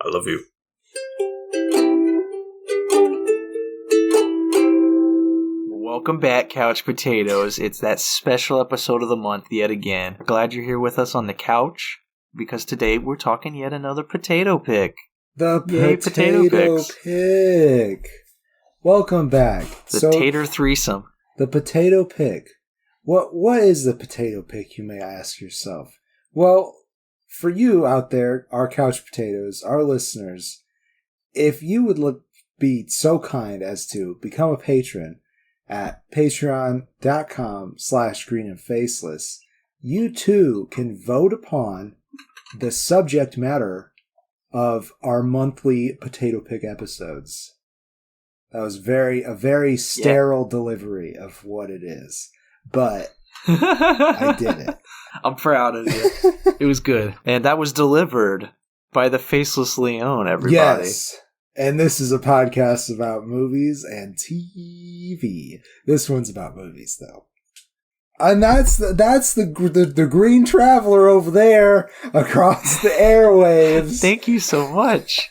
I love you. Welcome back, Couch Potatoes. It's that special episode of the month yet again. Glad you're here with us on the couch, because today we're talking yet another potato pick. The potato pick. Welcome back. The tater threesome. The potato pick. What is the potato pick, you may ask yourself? Well, for you out there, our couch potatoes, our listeners, if you would be so kind as to become a patron at patreon.com/greenandfaceless, you too can vote upon the subject matter of our monthly potato pick episodes. That was a very sterile delivery of what it is, but I did it. I'm proud of you. It was good. And that was delivered by the Faceless Leon, everybody. Yes. And this is a podcast about movies and TV. This one's about movies, though. And that's the Green Traveler over there across the airwaves. Thank you so much.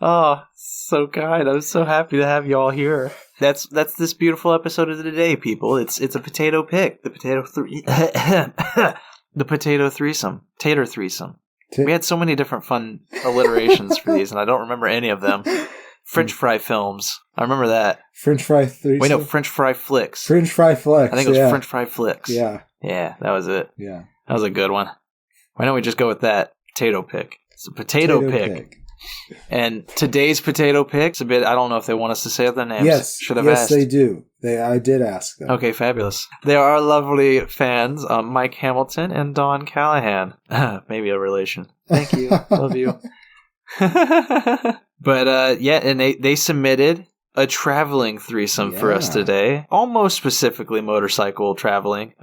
Oh, so kind. I'm so happy to have you all here. That's this beautiful episode of the day, people. It's a potato pick. The potato the potato threesome. Tater threesome. We had so many different fun alliterations for these, and I don't remember any of them. French fry films. I remember that. French fry threesome? Wait, no, French fry flicks. French fry flicks, I think it was French fry flicks. Yeah. Yeah, that was it. Yeah. That was a good one. Why don't we just go with that? Potato pick. It's a potato pick. And today's potato pick's a bit, I don't know if they want us to say their names. Yes. Should have asked. Yes, they do. I did ask them. Okay, fabulous. They are our lovely fans, Mike Hamilton and Don Callahan. Maybe a relation. Thank you. Love you. But, and they submitted a traveling threesome for us today. Almost specifically motorcycle traveling.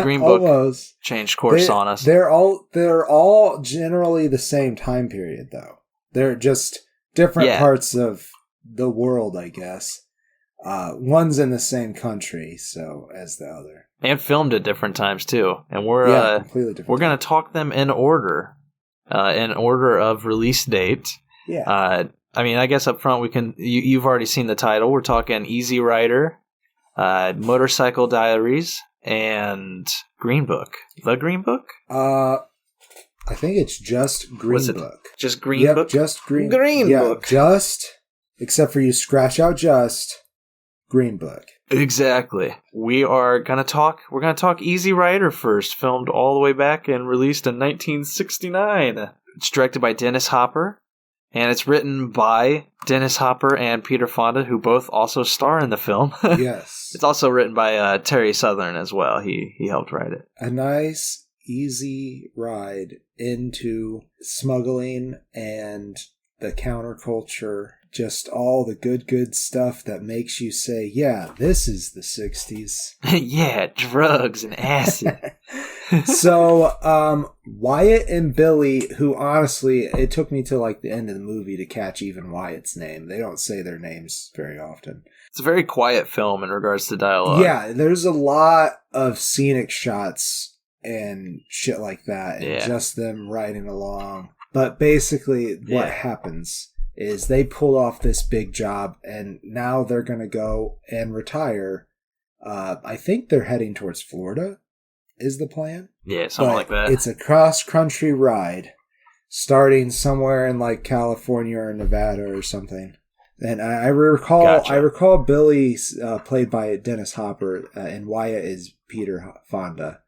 Green Book changed course on us. They're all generally the same time period, though. They're just different parts of the world, I guess. One's in the same country, so as the other, and filmed at different times too. And we're completely different. We're going to talk them in order of release date. Yeah. I mean, I guess up front we can. You've already seen the title. We're talking Easy Rider, Motorcycle Diaries, and Green Book. The Green Book. I think it's just Green Book. Just Green Book? Just Green Book. Just, except for you scratch out just Green Book. Exactly. We're going to talk Easy Rider first, filmed all the way back and released in 1969. It's directed by Dennis Hopper, and it's written by Dennis Hopper and Peter Fonda, who both also star in the film. Yes. It's also written by Terry Southern as well. He helped write it. A nice easy ride into smuggling and the counterculture, just all the good stuff that makes you say, yeah, this is the 60s. Yeah, drugs and acid. So, Wyatt and Billy, who honestly, it took me to like the end of the movie to catch even Wyatt's name. They don't say their names very often. It's a very quiet film in regards to dialogue. Yeah, there's a lot of scenic shots and shit like that, and just them riding along. But basically, what happens is they pull off this big job, and now they're going to go and retire. I think they're heading towards Florida, is the plan. Yeah, something like that. It's a cross-country ride, starting somewhere in like California or Nevada or something. And I recall Billy, played by Dennis Hopper, and Wyatt is Peter Fonda.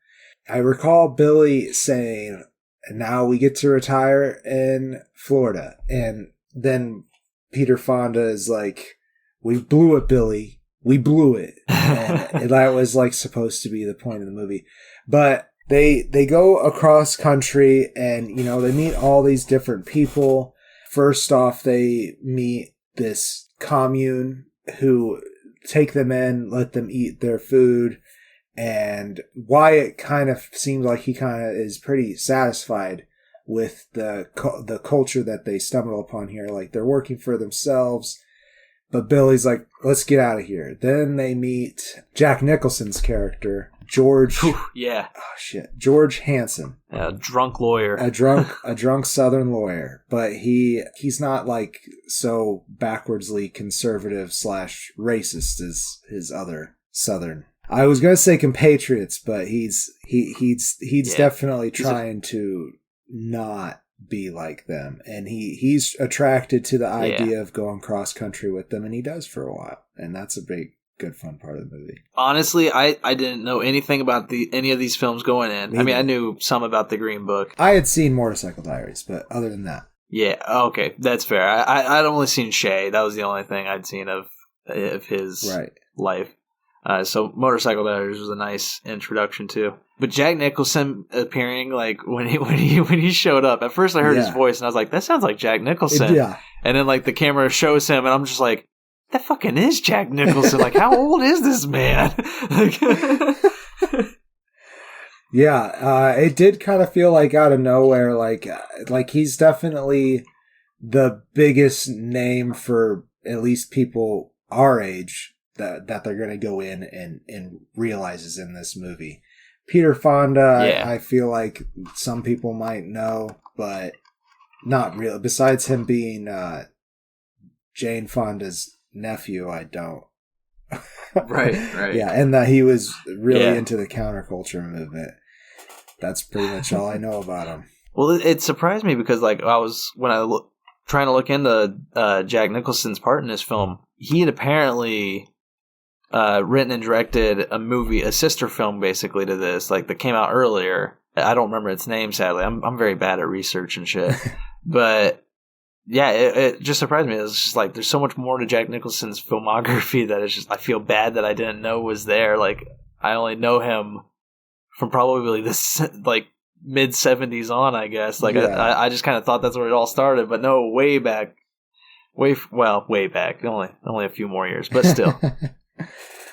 I recall Billy saying, now we get to retire in Florida. And then Peter Fonda is like, we blew it, Billy. We blew it. And that was like supposed to be the point of the movie. But they go across country and, you know, they meet all these different people. First off, they meet this commune who take them in, let them eat their food. And Wyatt kind of seems like he kind of is pretty satisfied with the culture that they stumble upon here. Like, they're working for themselves. But Billy's like, let's get out of here. Then they meet Jack Nicholson's character, George. Yeah. Oh shit, George Hansen. A drunk lawyer. A drunk Southern lawyer, but he's not like so backwardsly conservative / racist as his other Southern. I was gonna say compatriots, but he's definitely trying to not be like them, and he's attracted to the idea of going cross country with them, and he does for a while, and that's a good fun part of the movie. Honestly, I didn't know anything about any of these films going in. I mean, I knew some about the Green Book. I had seen Motorcycle Diaries, but other than that, yeah, okay, that's fair. I'd only seen Shay. That was the only thing I'd seen of his life. So Motorcycle Diaries was a nice introduction too. But Jack Nicholson appearing, like when he showed up, at first I heard his voice and I was like, that sounds like Jack Nicholson. And then like the camera shows him and I'm just like, that fucking is Jack Nicholson. Like, how old is this man? It did kind of feel like out of nowhere, like he's definitely the biggest name for at least people our age that they're going to go in and realizes in this movie. Peter Fonda, I feel like some people might know, but not really. Besides him being Jane Fonda's nephew, I don't. Right. Yeah, and that he was really into the counterculture movement. That's pretty much all I know about him. Well, it surprised me because like trying to look into Jack Nicholson's part in this film, he had apparently written and directed a sister film basically to this, like that came out earlier. I don't remember its name, sadly. I'm very bad at research and shit. But yeah, it just surprised me. It's just like there's so much more to Jack Nicholson's filmography that it's just I feel bad that I didn't know was there. Like I only know him from probably this like mid 70s on, I guess. Like I just kind of thought that's where it all started, but no, way back. Way back. Only a few more years, but still.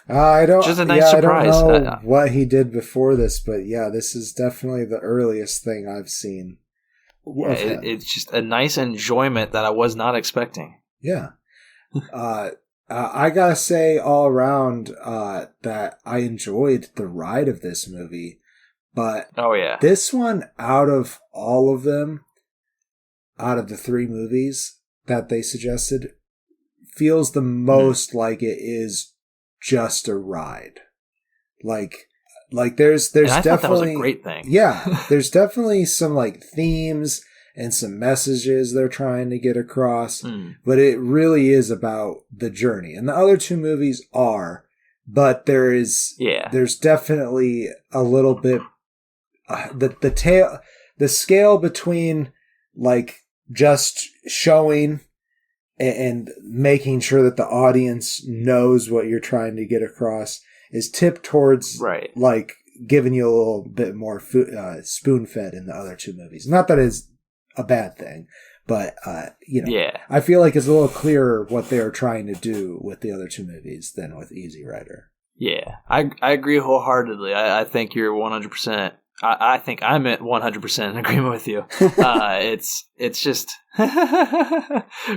I don't. Just a nice surprise. I don't know what he did before this, but this is definitely the earliest thing I've seen. It's just a nice enjoyment that I was not expecting. Yeah. I gotta say all around that I enjoyed the ride of this movie, but this one, out of all of them, out of the 3 movies that they suggested, feels the most like it is just a ride. Like there's definitely thought that was a great thing. Yeah, there's definitely some like themes and some messages they're trying to get across, but it really is about the journey. And the other 2 movies are, but there's definitely a little bit the scale between like just showing and making sure that the audience knows what you're trying to get across is tipped towards like giving you a little bit more spoon-fed in the other 2 movies. Not that it's a bad thing, but I feel like it's a little clearer what they're trying to do with the other 2 movies than with Easy Rider. Yeah, I agree wholeheartedly. I think you're 100%. I think I'm at 100% in agreement with you. It's just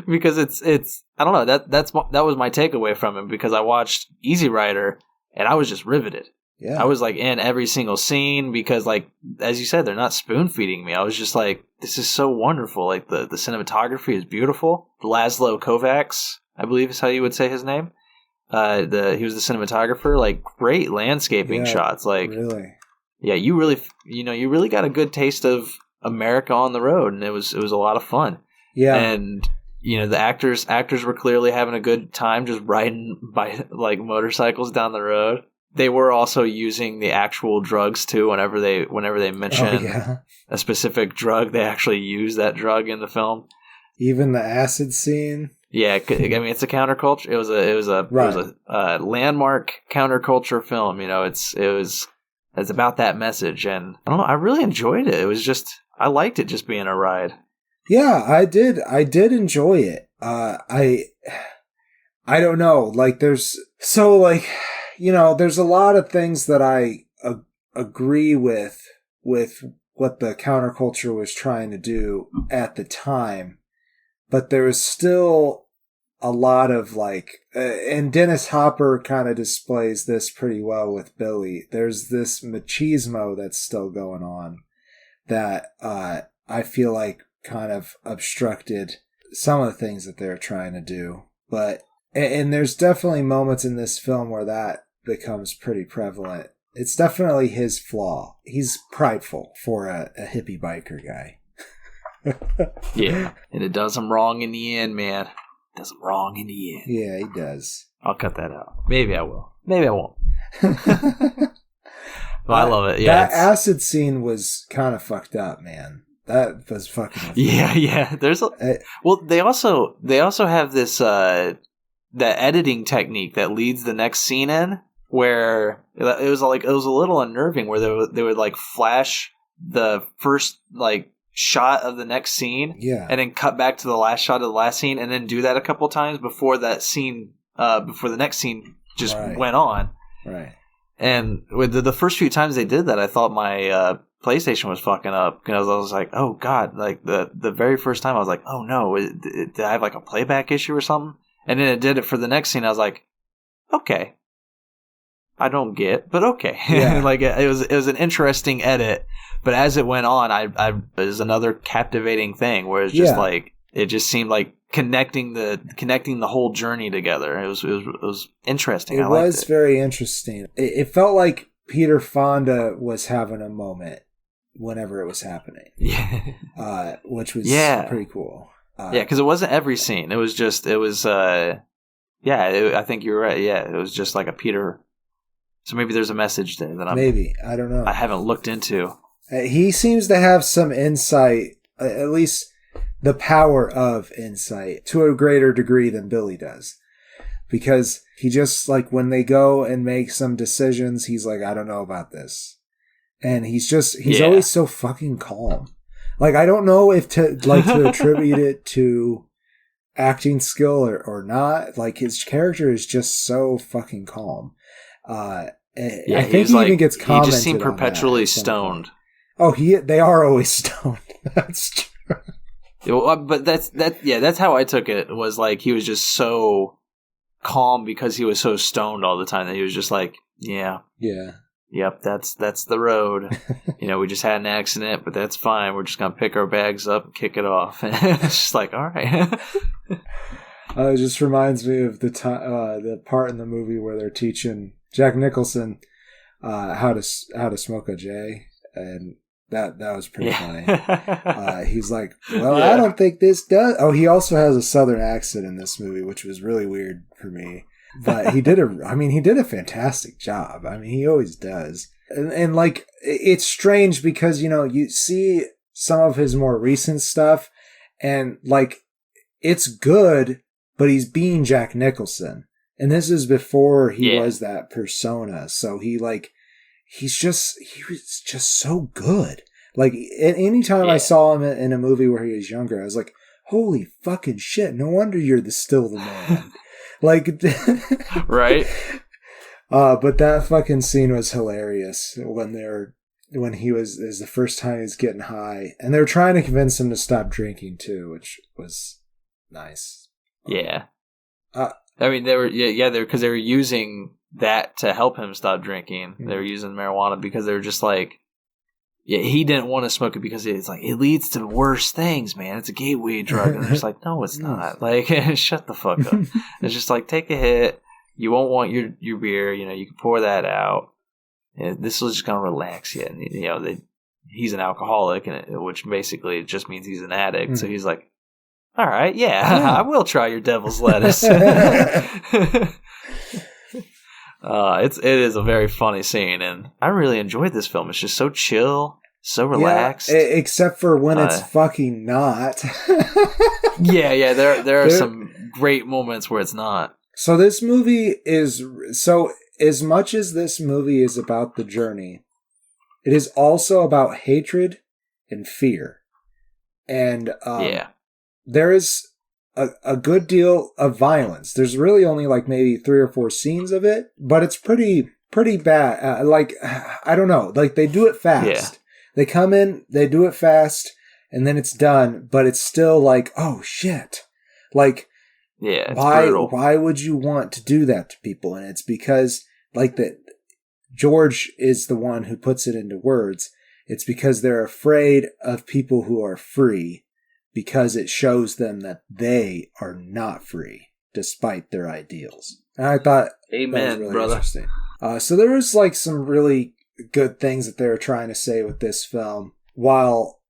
because it's I don't know, that was my takeaway from it, because I watched Easy Rider and I was just riveted. Yeah, I was like in every single scene because, like as you said, they're not spoon feeding me. I was just like, this is so wonderful. Like the cinematography is beautiful. Laszlo Kovacs, I believe is how you would say his name. He was the cinematographer. Like great landscaping shots. Like really. Yeah, you really got a good taste of America on the road, and it was a lot of fun. Yeah, and the actors were clearly having a good time just riding by like motorcycles down the road. They were also using the actual drugs too. Whenever they mention a specific drug, they actually use that drug in the film. Even the acid scene. Yeah, I mean it's a counterculture. It was a landmark counterculture film. It's about that message, and I don't know. I really enjoyed it. It was just I liked it just being a ride. Yeah, I did enjoy it. I don't know. Like there's a lot of things that I agree with what the counterculture was trying to do at the time, but there was still a lot of like, and Dennis Hopper kind of displays this pretty well with Billy. There's this machismo that's still going on that I feel like kind of obstructed some of the things that they're trying to do. But, and there's definitely moments in this film where that becomes pretty prevalent. It's definitely his flaw. He's prideful for a hippie biker guy. Yeah, and it does him wrong in the end, man. It does him wrong in the end. Yeah, he does. I'll cut that out. Maybe I will. Maybe I won't. Well, I love it. Yeah, that acid scene was kind of fucked up, man. That was fucking. Yeah. There's well, they also have this the editing technique that leads the next scene in, where it was a little unnerving, where they would like flash the first like shot of the next scene, and then cut back to the last shot of the last scene, and then do that a couple times before that scene, before the next scene just went on. Right. And with the first few times they did that, I thought my PlayStation was fucking up, because I was like, oh god, like the very first time I was like, oh no, did I have like a playback issue or something? And then it did it for the next scene. I was like, okay. I don't get, but okay. Yeah. Like it was an interesting edit, but as it went on, it was another captivating thing where it's just like it just seemed like connecting the whole journey together. It was interesting. It was very interesting. It felt like Peter Fonda was having a moment whenever it was happening. Yeah, which was pretty cool. Because it wasn't every scene. I think you're right. Yeah, it was just like a Peter. So maybe there's a message there that I don't know. I haven't looked into. He seems to have some insight, at least the power of insight, to a greater degree than Billy does. Because he just, like, when they go and make some decisions, he's like, I don't know about this. And he's always so fucking calm. Like, I don't know if to attribute it to acting skill or not. Like, his character is just so fucking calm. I think he even gets commented on. He just seemed perpetually stoned. Oh, they are always stoned. That's true. But that's how I took it. Was like he was just so calm because he was so stoned all the time that he was just like, yep, that's the road. We just had an accident, but that's fine. We're just gonna pick our bags up and kick it off. It's just like, all right. It just reminds me of the part in the movie where they're teaching Jack Nicholson how to smoke a J, and that was pretty funny. He's like, well, I don't think this does. Oh, he also has a southern accent in this movie, which was really weird for me. But he did a fantastic job. I mean, he always does. And like, it's strange because, you see some of his more recent stuff and like, it's good, but he's being Jack Nicholson. And this is before he was that persona. So he was just so good. Like, anytime I saw him in a movie where he was younger, I was like, holy fucking shit, no wonder you're still the man. Like, right? But that fucking scene was hilarious when he was the first time he was getting high, and they were trying to convince him to stop drinking too, which was nice. Yeah. I mean, they were because they were using that to help him stop drinking. Mm-hmm. They were using marijuana because they were just like, he didn't want to smoke it because it's like, it leads to worse things, man. It's a gateway drug. And they're just like, no, it's not. Like, shut the fuck up. It's just like, take a hit. You won't want your beer. You can pour that out. And this is just going to relax you. And, he's an alcoholic, which basically just means he's an addict. Mm-hmm. So he's like, all right, I will try your devil's lettuce. It is a very funny scene, and I really enjoyed this film. It's just so chill, so relaxed. Yeah, except for when it's fucking not. There are some great moments where it's not. So this movie is as much as this movie is about the journey, it is also about hatred and fear, and there is a good deal of violence. There's really only like maybe 3 or 4 scenes of it, but it's pretty bad. I don't know. Like, they do it fast. Yeah. They come in, they do it fast, and then it's done, but it's still like, oh shit. Like, Yeah, it's brutal. Why would you want to do that to people? And it's because, like, that George is the one who puts it into words. It's because they're afraid of people who are free, because it shows them that they are not free, despite their ideals. And I thought that was really interesting. So there was like some really good things that they were trying to say with this film, while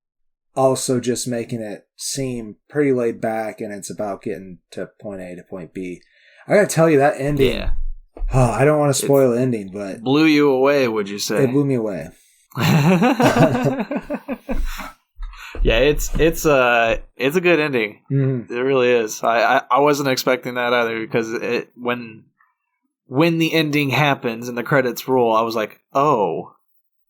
also just making it seem pretty laid back, and it's about getting to point A to point B. I gotta tell you, that ending... Yeah. I don't want to spoil the ending, but... Blew you away, would you say? It blew me away. Yeah, it's a good ending. Mm-hmm. It really is. I wasn't expecting that either, because when the ending happens and the credits roll, I was like, oh,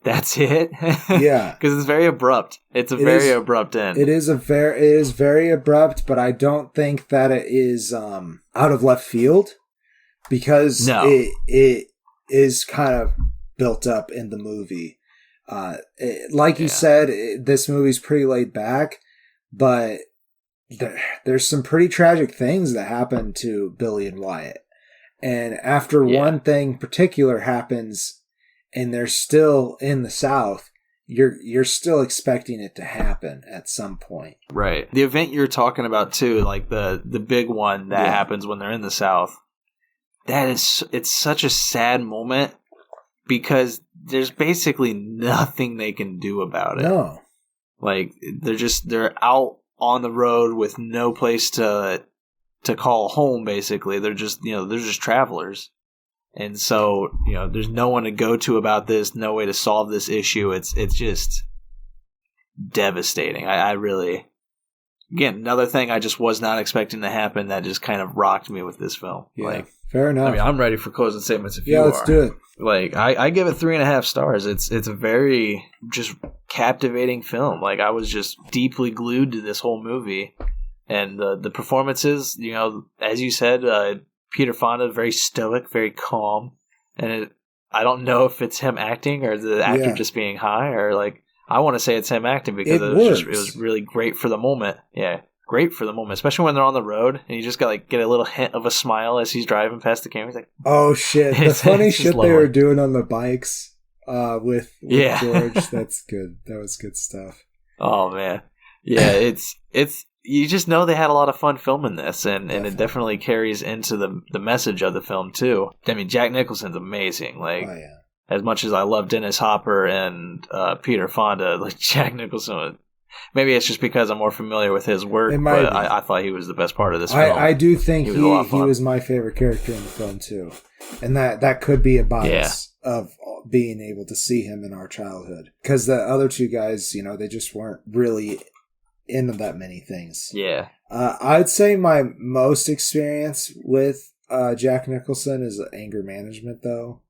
that's it? Yeah. Because it's very abrupt. It's a very abrupt end. It is very abrupt, but I don't think that it is out of left field, because it is kind of built up in the movie. Like you said, this movie's pretty laid back, but there's some pretty tragic things that happen to Billy and Wyatt. And after one thing particular happens, and they're still in the South, you're still expecting it to happen at some point. Right. The event you're talking about too, like the big one that happens when they're in the South, it's such a sad moment, because there's basically nothing they can do about it. No. Like, they're out on the road with no place to call home, basically. They're just travelers. And so, there's no one to go to about this, no way to solve this issue. It's just devastating. I really, again, another thing I just was not expecting to happen that just kind of rocked me with this film. Yeah. Like, fair enough. I mean, I'm ready for closing statements if you are. Yeah, let's do it. Like, I give it 3.5 stars. It's a very just captivating film. Like, I was just deeply glued to this whole movie. And the performances, as you said, Peter Fonda, very stoic, very calm. And I don't know if it's him acting or the actor just being high, or like, I want to say it's him acting, because it was really great for the moment. Yeah. Great for the moment, especially when they're on the road and you just got get a little hint of a smile as he's driving past the camera. He's like, "Oh shit!" The funny shit they were doing on the bikes with George. That's good. That was good stuff. Oh man, yeah. It's you just know they had a lot of fun filming this, and it definitely carries into the message of the film too. I mean, Jack Nicholson's amazing. Like, as much as I love Dennis Hopper and Peter Fonda, like Jack Nicholson. Maybe it's just because I'm more familiar with his work, but I thought he was the best part of this film. I do think he was my favorite character in the film, too. And that could be a bias of being able to see him in our childhood. Because the other two guys, they just weren't really into that many things. Yeah. I'd say my most experience with Jack Nicholson is anger management, though.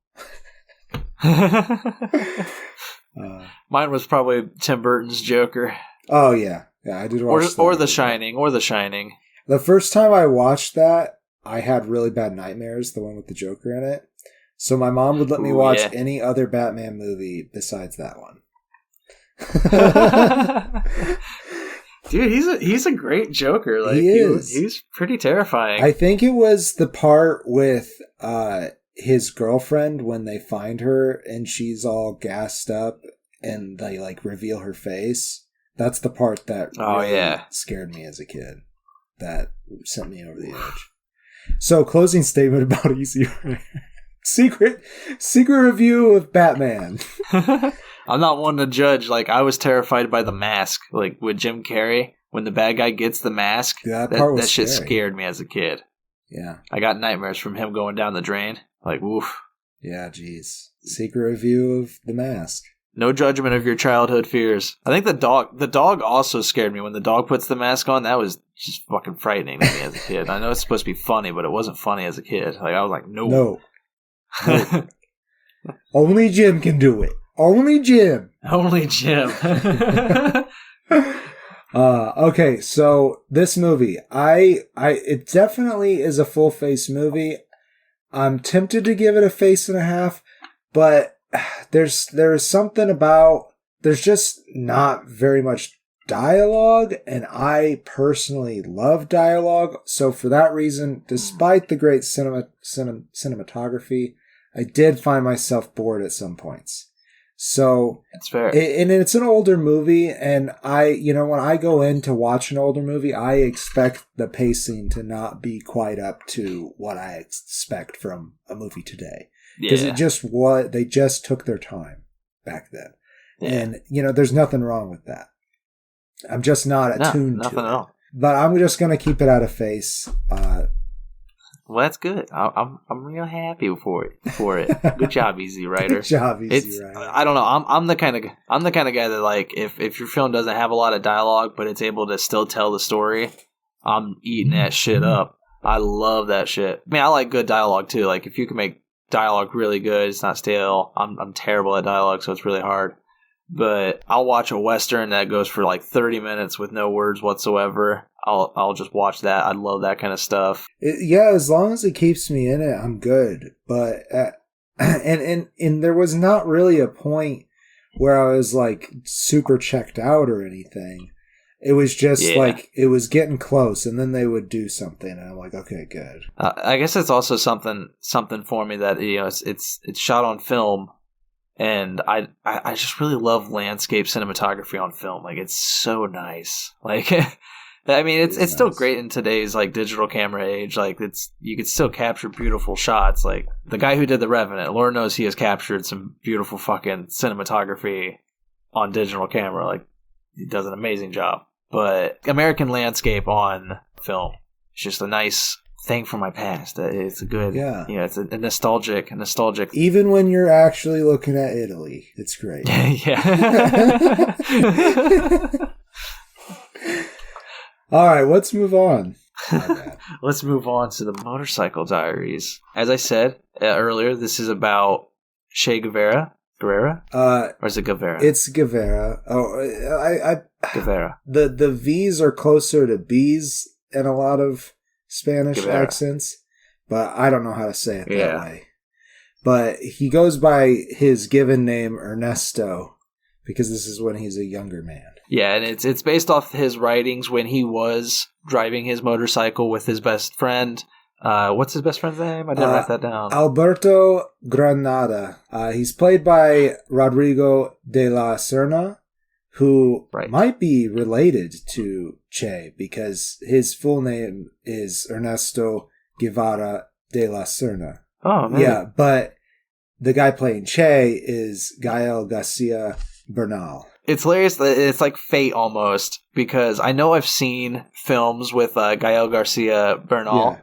Mine was probably Tim Burton's Joker. Oh yeah, I did watch that. Or The Shining. The first time I watched that, I had really bad nightmares. The one with the Joker in it. So my mom would let me watch any other Batman movie besides that one. Dude, he's a great Joker. Like, he is. He's pretty terrifying. I think it was the part with his girlfriend when they find her and she's all gassed up and they reveal her face. That's the part that really scared me as a kid. That sent me over the edge. So, closing statement about Easy Rider. Secret review of Batman. I'm not one to judge. Like, I was terrified by The Mask. Like, with Jim Carrey, when the bad guy gets the mask, that shit scared me as a kid. Yeah. I got nightmares from him going down the drain. Like, woof. Yeah, jeez. Secret review of The Mask. No judgment of your childhood fears. I think the dog also scared me. When the dog puts the mask on, that was just fucking frightening to me as a kid. I know it's supposed to be funny, but it wasn't funny as a kid. Like, I was like, no. Only Jim can do it. Only Jim. Only Jim. Okay, so this movie, it definitely is a full face movie. I'm tempted to give it a face and a half, but there's something about, there's just not very much dialogue, and I personally love dialogue. So for that reason, despite the great cinematography, I did find myself bored at some points. So that's fair. And it's an older movie, and when I go in to watch an older movie, I expect the pacing to not be quite up to what I expect from a movie today. Because they just took their time back then. Yeah. And, there's nothing wrong with that. I'm just not attuned to it. Nothing at all. But I'm just going to keep it out of face. Well, that's good. I'm real happy for it. Good job, Easy Writer. Good job, Easy Writer. I don't know. I'm the kind of guy that, like, if your film doesn't have a lot of dialogue but it's able to still tell the story, I'm eating that shit up. I love that shit. I mean, I like good dialogue too. Like, if you can make dialogue really good, it's not stale. I'm terrible at dialogue, so it's really hard. But I'll watch a Western that goes for like 30 minutes with no words whatsoever. I'll just watch that. I love that kind of stuff. As long as it keeps me in it, I'm good. But and there was not really a point where I was like super checked out or anything. It was just like it was getting close, and then they would do something, and I'm like, okay, good. I guess it's also something for me that it's shot on film. And I just really love landscape cinematography on film. Like, it's so nice. Like, I mean, it's still great in today's like digital camera age. Like, you could still capture beautiful shots. Like, the guy who did The Revenant, Lord knows he has captured some beautiful fucking cinematography on digital camera. Like, he does an amazing job. But American landscape on film, it's just a nice thing from my past. It's a good, it's a nostalgic. Even when you're actually looking at Italy, it's great. Yeah. All right, let's move on. Let's move on to the Motorcycle Diaries. As I said earlier, this is about Che Guevara. Or is it Guevara? It's Guevara. Guevara. The V's are closer to B's in a lot of Spanish accents, but I don't know how to say it that way. But he goes by his given name Ernesto because this is when he's a younger man. Yeah, and it's based off his writings when he was driving his motorcycle with his best friend. What's his best friend's name? I didn't write that down. Alberto Granada. He's played by Rodrigo de la Serna, who might be related to Che because his full name is Ernesto Guevara de la Serna. Oh, man. Yeah, but the guy playing Che is Gael Garcia Bernal. It's hilarious that it's like fate almost, because I know I've seen films with Gael Garcia Bernal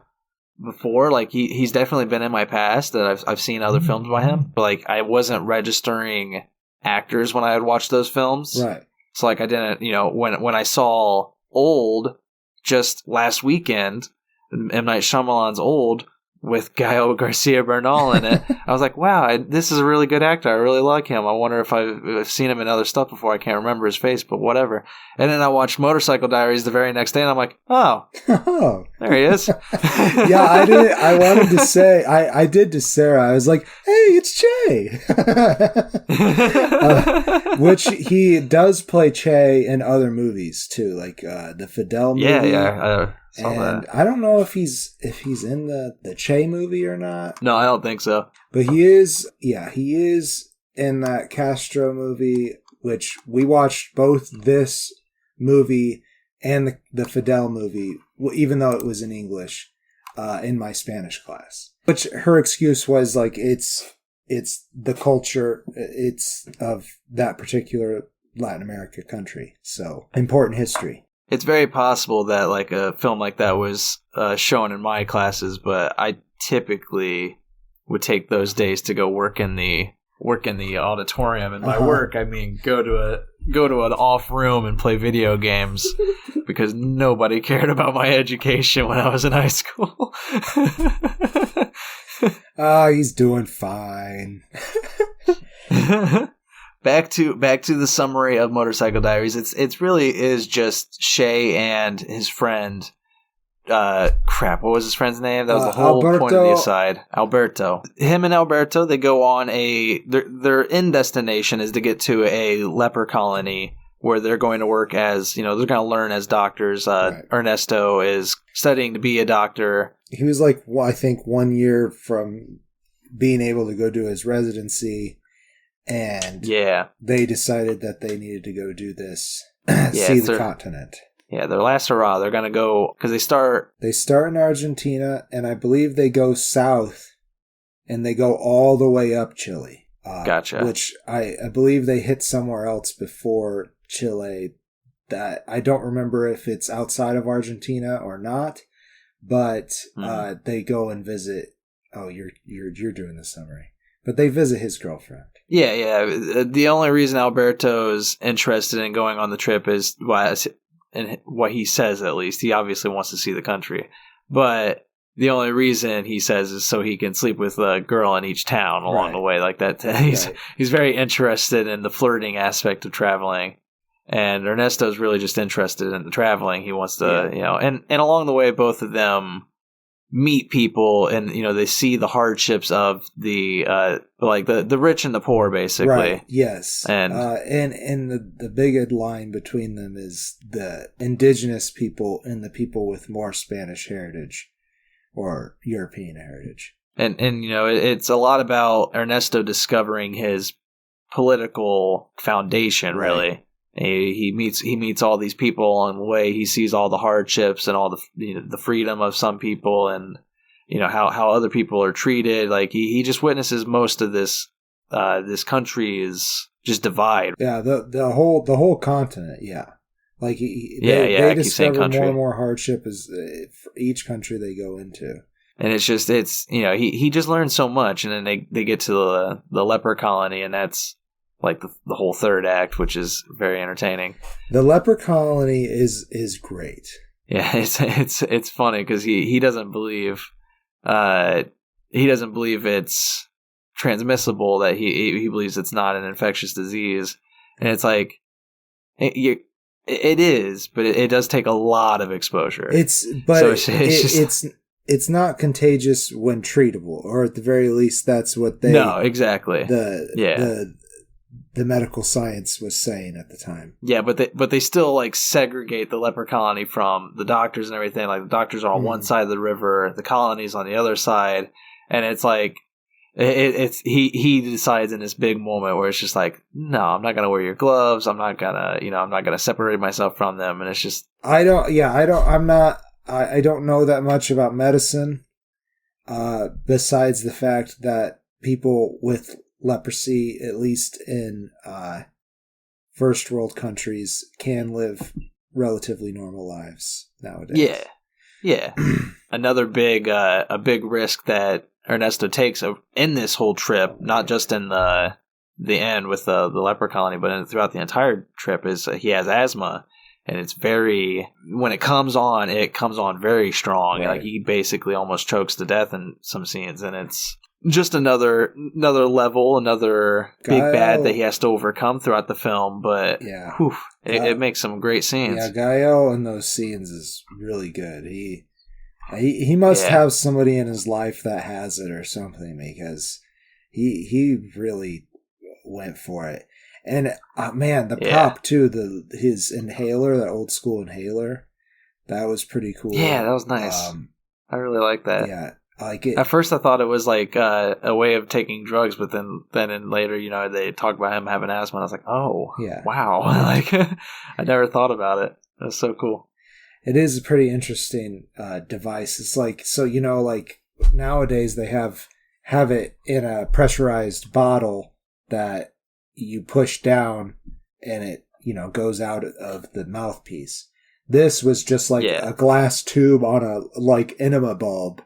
before. Like, he's definitely been in my past that I've seen other films by him, but like I wasn't registering actors when I had watched those films. Right. So like I didn't, when I saw Old just last weekend, M. Night Shyamalan's Old with Gael Garcia Bernal in it, I was like, wow, this is a really good actor. I really like him. I wonder if I've seen him in other stuff before. I can't remember his face, but whatever. And then I watched Motorcycle Diaries the very next day, and I'm like, oh, there he is. Yeah, I wanted to say, I did to Sarah. I was like, hey, it's Che. Which he does play Che in other movies too, like the Fidel movie. Yeah. And I don't know if he's in the Che movie or not. No, I don't think so. But he is in that Castro movie, which we watched both this movie and the Fidel movie, even though it was in English, in my Spanish class. Which her excuse was like, it's the culture, it's of that particular Latin America country. So important history. It's very possible that like a film like that was shown in my classes, but I typically would take those days to go work in the auditorium. And by work, I mean go to an off room and play video games because nobody cared about my education when I was in high school. He's doing fine. Back to the summary of Motorcycle Diaries. It's really is just Che and his friend. What was his friend's name? That was the whole point of the aside. Alberto. Him and Alberto, they go on their end destination is to get to a leper colony where they're going to work as, they're going to learn as doctors. Right. Ernesto is studying to be a doctor. He was like, I think 1 year from being able to go do his residency, and they decided that they needed to go do this, see the continent. Yeah, their last hurrah. They're going to go, because they start in Argentina, and I believe they go south, and they go all the way up Chile. Gotcha. Which I believe they hit somewhere else before Chile. That I don't remember if it's outside of Argentina or not, but they go and visit. Oh, you're doing the summary, but they visit his girlfriend. Yeah. The only reason Alberto's interested in going on the trip is and what he says, at least. He obviously wants to see the country. But the only reason he says is so he can sleep with a girl in each town along the way. Like that. He's very interested in the flirting aspect of traveling. And Ernesto's really just interested in the traveling. He wants to, and along the way, both of them meet people and, they see the hardships of the rich and the poor, basically. Right. Yes. And the big line between them is the indigenous people and the people with more Spanish heritage or European heritage. And it's a lot about Ernesto discovering his political foundation, really. He meets all these people along the way. He sees all the hardships and all the freedom of some people, and how other people are treated. Like he just witnesses most of this country's just divide. Yeah, the whole continent. Yeah, like they discover more and more hardship as for each country they go into. And he just learns so much, and then they get to the leper colony, and that's like the whole third act, which is very entertaining. The leper colony is great. Yeah, it's funny because he doesn't believe it's transmissible, that he believes it's not an infectious disease, and it's like it is, but it does take a lot of exposure. It's not contagious when treatable, or at the very least, that's what they exactly the medical science was saying at the time. Yeah, but they still like segregate the leper colony from the doctors and everything. Like the doctors are on one side of the river, the colony's on the other side, and it's like he decides in this big moment where it's just like, no, I'm not gonna wear your gloves. I'm not gonna separate myself from them, and it's just I don't know that much about medicine, besides the fact that people with leprosy, at least in first world countries, can live relatively normal lives nowadays. Yeah. Another big risk that Ernesto takes in this whole trip, not just in the end with the leper colony, but throughout the entire trip, is he has asthma. And it's when it comes on very strong. Right. Like he basically almost chokes to death in some scenes, and it's just another level, another big bad that he has to overcome throughout the film. But it makes some great scenes. Yeah, Gael in those scenes is really good. He must have somebody in his life that has it or something, because he really went for it. And man, the prop too, his inhaler, that old school inhaler, that was pretty cool. Yeah, that was nice. I really like that. Yeah, I like it. At first, I thought it was like a way of taking drugs, but then later, they talk about him having asthma. And I was like, oh, wow! Like I never thought about it. That's so cool. It is a pretty interesting device. It's like, so like nowadays they have it in a pressurized bottle that you push down and it goes out of the mouthpiece. This was just like a glass tube on a like enema bulb,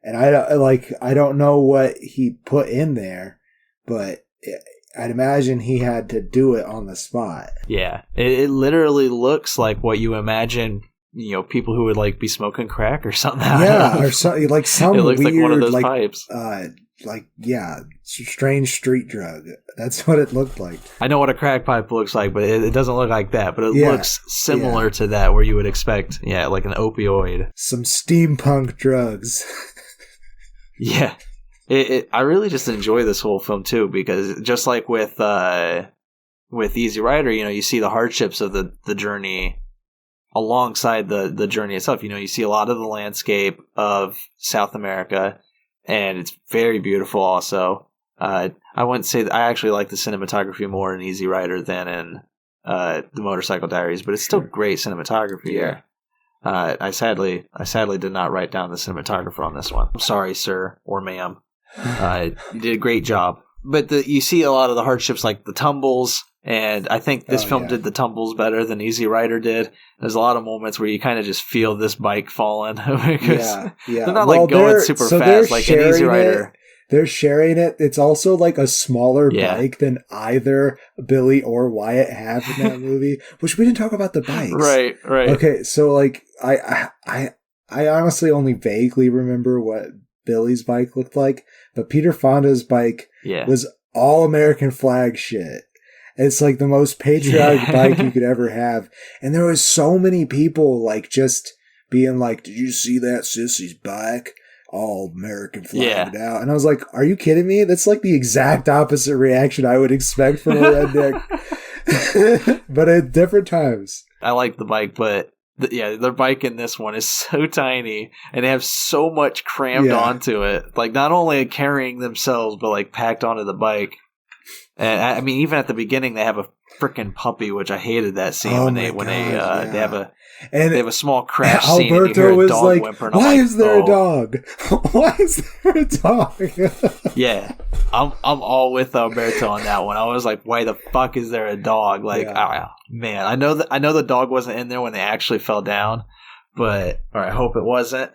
and I don't know what he put in there, but I'd imagine he had to do it on the spot. Yeah, it literally looks like what you imagine. People who would like be smoking crack or something. Yeah, or something like some. It looks weird, like one of those pipes. Strange street drug. That's what it looked like. I know what a crack pipe looks like, but it doesn't look like that. But it looks similar to that, where you would expect, like an opioid. Some steampunk drugs. Yeah. I really just enjoy this whole film, too, because just like with with Easy Rider, you see the hardships of the journey alongside the journey itself. You see a lot of the landscape of South America, and it's very beautiful also. I wouldn't say that I actually like the cinematography more in Easy Rider than in the Motorcycle Diaries, but it's still great cinematography here. I sadly did not write down the cinematographer on this one. I'm sorry, sir or ma'am. You did a great job. But you see a lot of the hardships, like the tumbles, and I think this film did the tumbles better than Easy Rider did. There's a lot of moments where you kind of just feel this bike falling. Because they're not going super fast like an Easy Rider. They're sharing it. It's also like a smaller bike than either Billy or Wyatt have in that movie, which we didn't talk about the bikes. Right. Okay, so like I honestly only vaguely remember what Billy's bike looked like, but Peter Fonda's bike was all American flag shit. It's like the most patriotic bike you could ever have. And there was so many people like just being like, "Did you see that sissy's bike? All American flagged out." And I was like, are you kidding me? That's like the exact opposite reaction I would expect from a redneck. But at different times. I like the bike, but their bike in this one is so tiny, and they have so much crammed onto it. Like, not only carrying themselves, but like packed onto the bike. And I mean, even at the beginning, they have a freaking puppy, which I hated that scene when they have a small crash scene and you hear a dog like, whimpering. Why is there a dog? Why is there a dog? Yeah, I'm all with Alberto on that one. I was like, why the fuck is there a dog? Like, man, I know the dog wasn't in there when they actually fell down, or I hope it wasn't.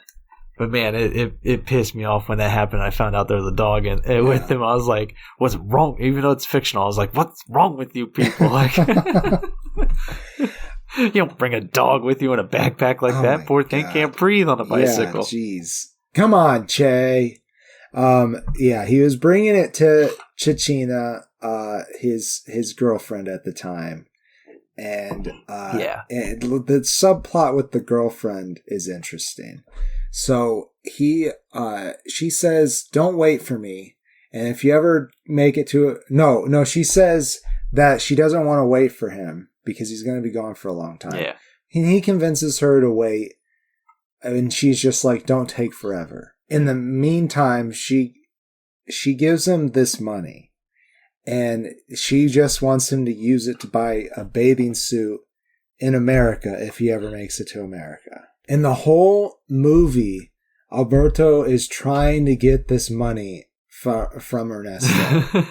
But man, it pissed me off when that happened. I found out there was a dog and with him. I was like, what's wrong? Even though it's fictional, I was like, what's wrong with you people? Like, you don't bring a dog with you in a backpack like that. Poor thing can't breathe on a bicycle. Jeez. Come on, Che. He was bringing it to Chichina, his girlfriend at the time. And and the subplot with the girlfriend is interesting. So she says, "Don't wait for me. And if you ever make it to no, she says that she doesn't want to wait for him because he's going to be gone for a long time." Yeah. And he convinces her to wait, and she's just like, "Don't take forever." In the meantime, she gives him this money, and she just wants him to use it to buy a bathing suit in America if he ever makes it to America. In the whole movie, Alberto is trying to get this money from Ernesto.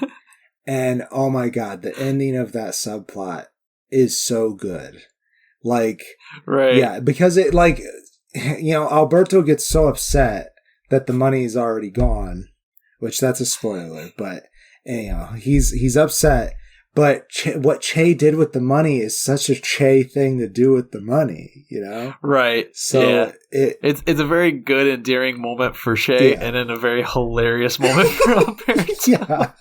And oh my God, the ending of that subplot is so good. Like, right. Yeah, because it like, Alberto gets so upset that the money is already gone, which that's a spoiler, but he's upset. But what Che did with the money is such a Che thing to do with the money, Right. So it's a very good, endearing moment for Che, and then a very hilarious moment for Alberto. Yeah.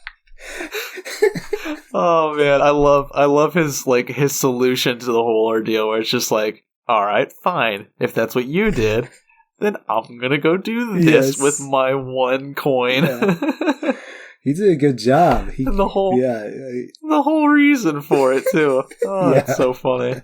Oh man, I love his solution to the whole ordeal, where it's just like, all right, fine, if that's what you did, then I'm gonna go do this with my one coin. Yeah. He did a good job. The whole reason for it too. Oh, It's so funny.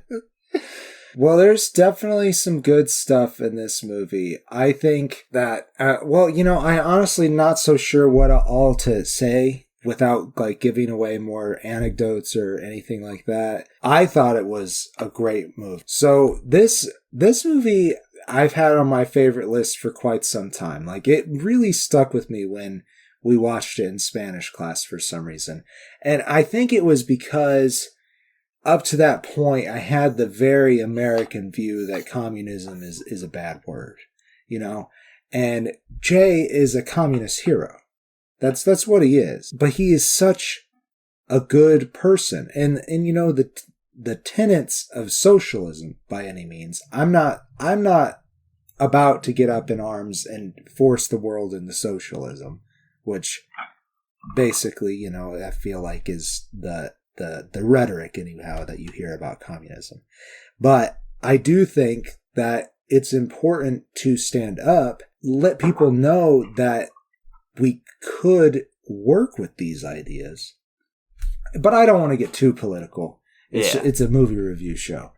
Well, there's definitely some good stuff in this movie. I think that, I honestly not so sure what all to say without giving away more anecdotes or anything like that. I thought it was a great movie. So this movie I've had on my favorite list for quite some time. It really stuck with me when we watched it in Spanish class for some reason. And I think it was because up to that point, I had the very American view that communism is a bad word, and Che is a communist hero. That's what he is. But he is such a good person. And the tenets of socialism by any means. I'm not about to get up in arms and force the world into socialism, which basically, I feel like is the rhetoric anyhow that you hear about communism. But I do think that it's important to stand up, let people know that we could work with these ideas. but I don't want to get too political. It's a movie review show.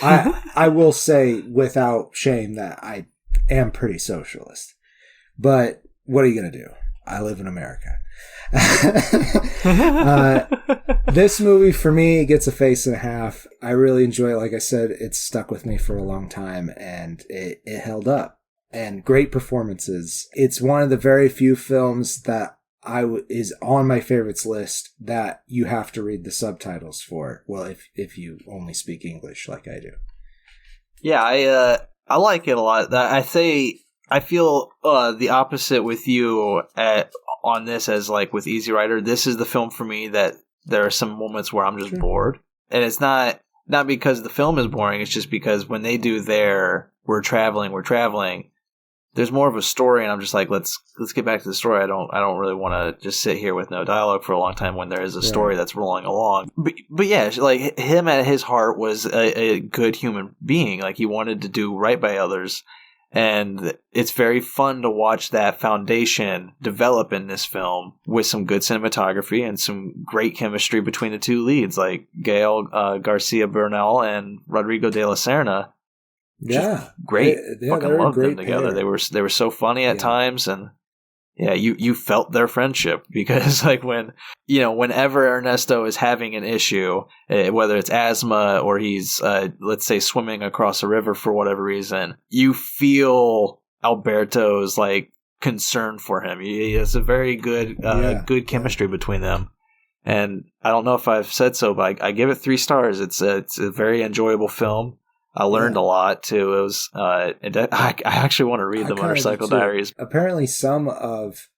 I will say without shame that I am pretty socialist. But what are you going to do? I live in America. This movie for me gets a face and a half. I really enjoy it. Like I said, it's stuck with me for a long time, and it held up. And great performances. It's one of the very few films that is on my favorites list that you have to read the subtitles for. Well, if you only speak English like I do. Yeah, I like it a lot. I feel the opposite with you on this as like with Easy Rider. This is the film for me that there are some moments where I'm just bored. And it's not because the film is boring, it's just because when they do we're traveling, there's more of a story, and I'm just like, let's get back to the story. I don't really want to just sit here with no dialogue for a long time when there is a story that's rolling along. But yeah, like him at his heart was a good human being. Like he wanted to do right by others, and it's very fun to watch that foundation develop in this film with some good cinematography and some great chemistry between the two leads, like Gael Garcia Bernal and Rodrigo de la Serna. Yeah, great. Fucking loved them together. Pair. They were so funny at times, and you felt their friendship because like whenever Ernesto is having an issue, whether it's asthma or he's let's say swimming across a river for whatever reason, you feel Alberto's like concern for him. It's a very good good chemistry between them. And I don't know if I've said so, but I give it 3 stars. It's a very enjoyable film. I learned a lot too. It was I actually want to read the Motorcycle Diaries. Apparently, some of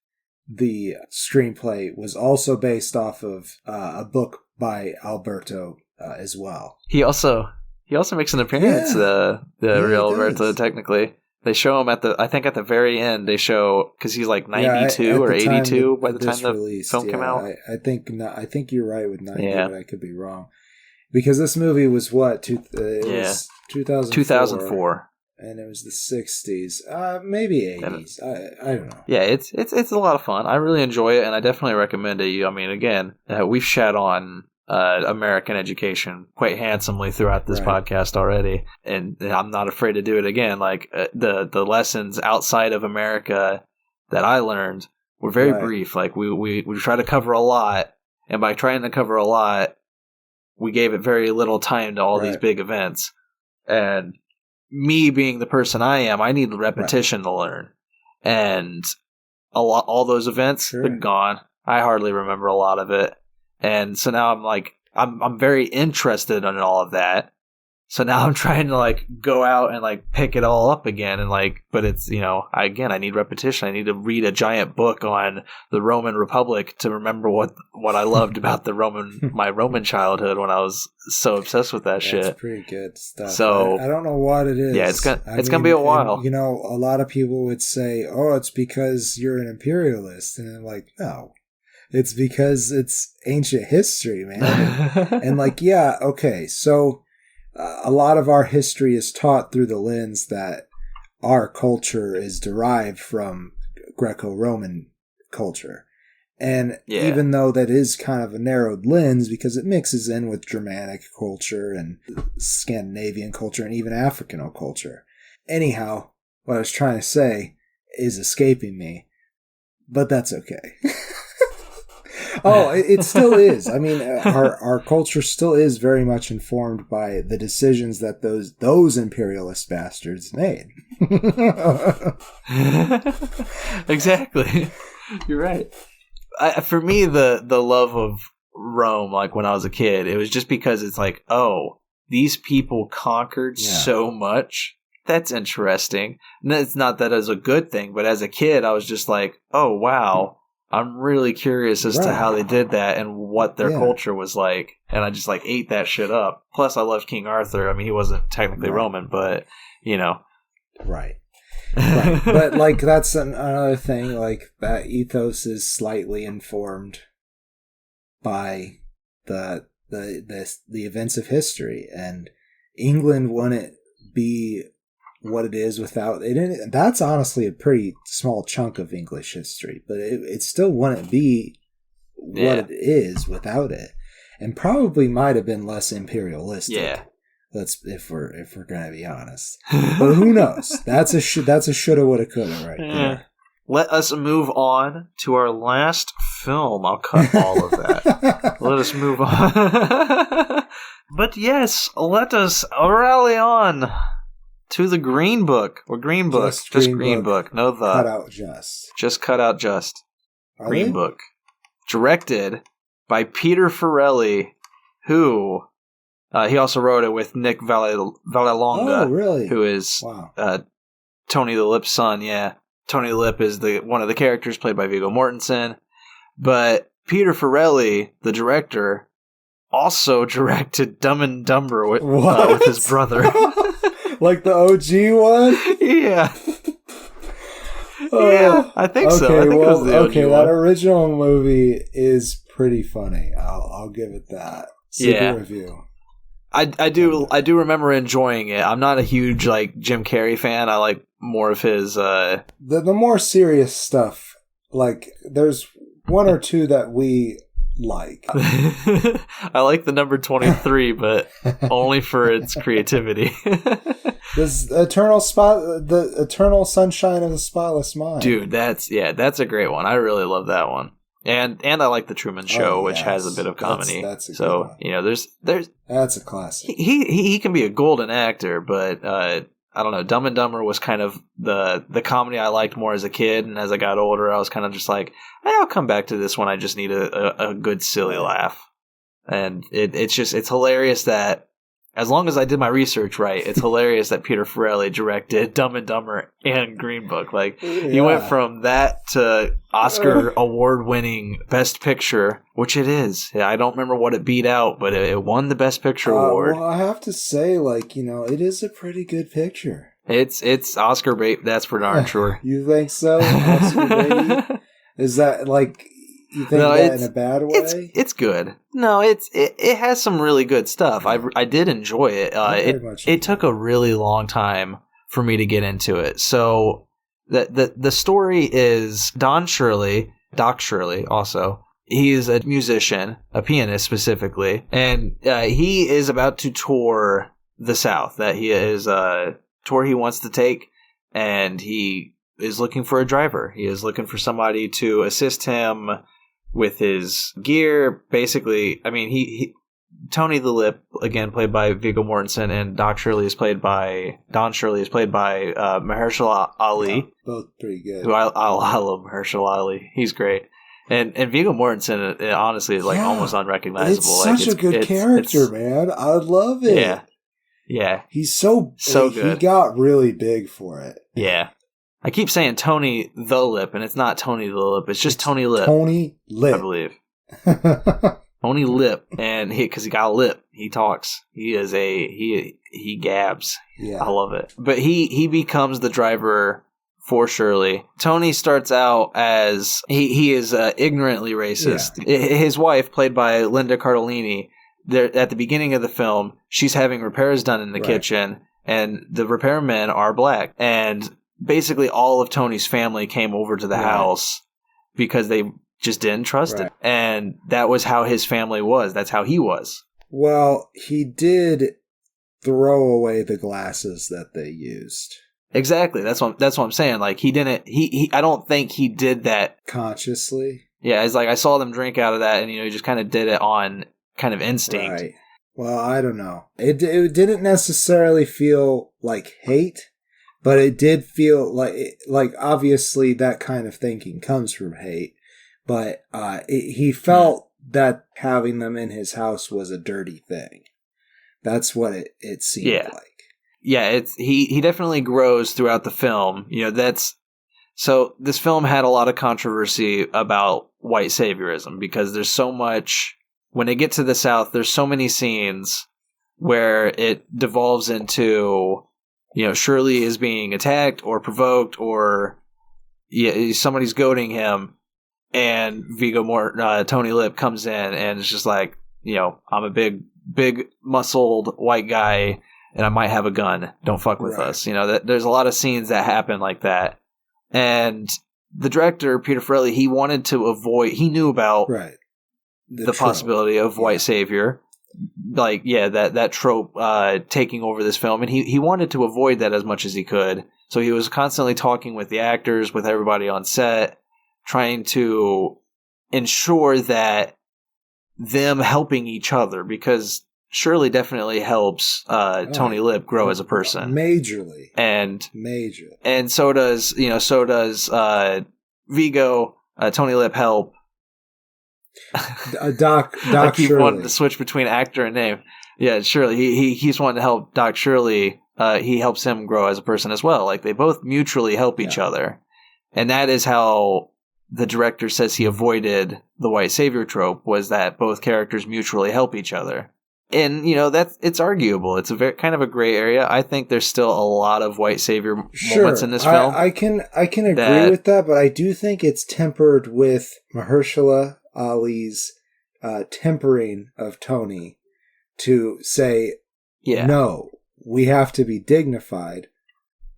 the screenplay was also based off of a book by Alberto as well. He also makes an appearance. The real Alberto. Technically, they show him at the very end. They show because he's like 92 or 82 by the time the film came out. I think you're right with 90, but I could be wrong. Because this movie was what? It was 2004. And it was the 60s. Maybe 80s. I don't know. Yeah, it's a lot of fun. I really enjoy it, and I definitely recommend it. I mean, again, we've shat on American education quite handsomely throughout this podcast already, and I'm not afraid to do it again. Like, the lessons outside of America that I learned were very brief. Like, we try to cover a lot, and by trying to cover a lot, we gave it very little time to all these big events. And me being the person I am, I need repetition to learn. And all those events, they're gone. I hardly remember a lot of it. And so now I'm like, I'm very interested in all of that. So now I'm trying to like go out and like pick it all up again, and like, but it's, I need repetition. I need to read a giant book on the Roman Republic to remember what I loved about my Roman childhood when I was so obsessed with that shit. That's pretty good stuff. So I don't know what it is. Yeah, it's gonna be a while. And, a lot of people would say, "Oh, it's because you're an imperialist," and I'm like, no. It's because it's ancient history, man. And like, yeah, okay, so a lot of our history is taught through the lens that our culture is derived from Greco-Roman culture. And even though that is kind of a narrowed lens because it mixes in with Germanic culture and Scandinavian culture and even African culture. Anyhow, what I was trying to say is escaping me, but that's okay. Oh, it still is. I mean, our culture still is very much informed by the decisions that those imperialist bastards made. Exactly. You're right. For me, the love of Rome, like when I was a kid, it was just because it's like, oh, these people conquered so much. That's interesting. And it's not that as a good thing, but as a kid, I was just like, oh, wow. I'm really curious as to how they did that and what their culture was like. And I just like ate that shit up. Plus, I loved King Arthur. I mean, he wasn't technically Roman, but, Right. But, like, that's another thing. Like, that ethos is slightly informed by the events of history. And England wouldn't be what it is without it. And that's honestly a pretty small chunk of English history, but it still wouldn't be what it is without it. and probably might have been less imperialistic. Yeah. If we're gonna be honest, but who knows? That's a shoulda, woulda, coulda right there. Let us move on to our last film. I'll cut all of that. Let us move on. But yes, let us rally on to the Green Book. Or Green Book. Just Green Book. No the. Cut out just. Just cut out just. Green Book. Directed by Peter Farrelly, who... he also wrote it with Nick Vallelonga. Oh, really? Who is Tony the Lip's son, yeah. Tony the Lip is one of the characters played by Viggo Mortensen. But Peter Farrelly, the director, also directed Dumb and Dumber with his brother. Like the OG one? Yeah. Yeah, I think so. I think it was the OG one. That original movie is pretty funny. I'll give it that. Super review. I do remember enjoying it. I'm not a huge Jim Carrey fan. I like more of his the more serious stuff. Like there's one or two that we like. I like the number 23, but only for its creativity. This the Eternal Sunshine of the Spotless Mind. Dude, that's a great one. I really love that one. And I like The Truman Show, which has a bit of comedy. That's a good one. There's that's a classic. He can be a golden actor, but I don't know. Dumb and Dumber was kind of the comedy I liked more as a kid, and as I got older, I was kind of just like, I'll come back to this one. I just need a good silly laugh, and it's hilarious that. As long as I did my research right, it's hilarious that Peter Farrelly directed Dumb and Dumber and Green Book. He went from that to Oscar award-winning Best Picture, which it is. I don't remember what it beat out, but it won the Best Picture award. Well, I have to say, it is a pretty good picture. It's Oscar bait, that's for darn sure. You think so? Oscar bait? Is that you think that in a bad way? It's good. No, it has some really good stuff. I did enjoy it. It took a really long time for me to get into it. So the story is Doc Shirley also. He is a musician, a pianist specifically, and he is about to tour the South. That he is a tour he wants to take, and he is looking for a driver. He is looking for somebody to assist him with his gear. Basically, I mean, he Tony the Lip, again played by Viggo Mortensen, and Don Shirley is played by Mahershala Ali. Yeah, both pretty good. Who I love Mahershala Ali. He's great. And Viggo Mortensen, honestly, is almost unrecognizable. It's such a good character, man. I love it. Yeah. He's so good. He got really big for it. Yeah. I keep saying Tony the Lip, and it's not Tony the Lip. It's just Tony Lip. Tony Lip. I believe. Tony Lip. And because he got a lip. He talks. He gabs. Yeah. I love it. But he becomes the driver for Shirley. Tony starts out as... He is ignorantly racist. Yeah. His wife, played by Linda Cardellini, at the beginning of the film, she's having repairs done in the kitchen, and the repairmen are black. And... basically all of Tony's family came over to the house because they just didn't trust it. And that was how his family was. That's how he was. Well, he did throw away the glasses that they used. Exactly. That's what I'm saying. He didn't, I don't think he did that consciously. Yeah. It's I saw them drink out of that, and, he just kind of did it on kind of instinct. Right. Well, I don't know. It didn't necessarily feel like hate. But it did feel like obviously that kind of thinking comes from hate. But he felt that having them in his house was a dirty thing. That's what it seemed like. Yeah, he definitely grows throughout the film. So this film had a lot of controversy about white saviorism because there's so much. When they get to the South, there's so many scenes where it devolves into... Shirley is being attacked or provoked, or somebody's goading him, and Tony Lip comes in and it's just I'm a big muscled white guy, and I might have a gun. Don't fuck with us. There's a lot of scenes that happen like that, and the director Peter Farrelly, he wanted to avoid. He knew about the possibility of white savior. Like, yeah, that trope taking over this film. And he wanted to avoid that as much as he could. So he was constantly talking with the actors, with everybody on set, trying to ensure that them helping each other, because Shirley definitely helps Tony Lip grow as a person. Majorly. And so does Vigo, Tony Lip help. Doc I keep Shirley. wanting to switch between actor and name. Yeah, Shirley. He's wanting to help Doc Shirley. He helps him grow as a person as well. Like, they both mutually help each other. And that is how the director says he avoided the white savior trope, was that both characters mutually help each other. And, it's arguable. It's a very kind of a gray area. I think there's still a lot of white savior moments in this film. I can agree with that, but I do think it's tempered with Mahershala Ali's tempering of Tony to say, no, we have to be dignified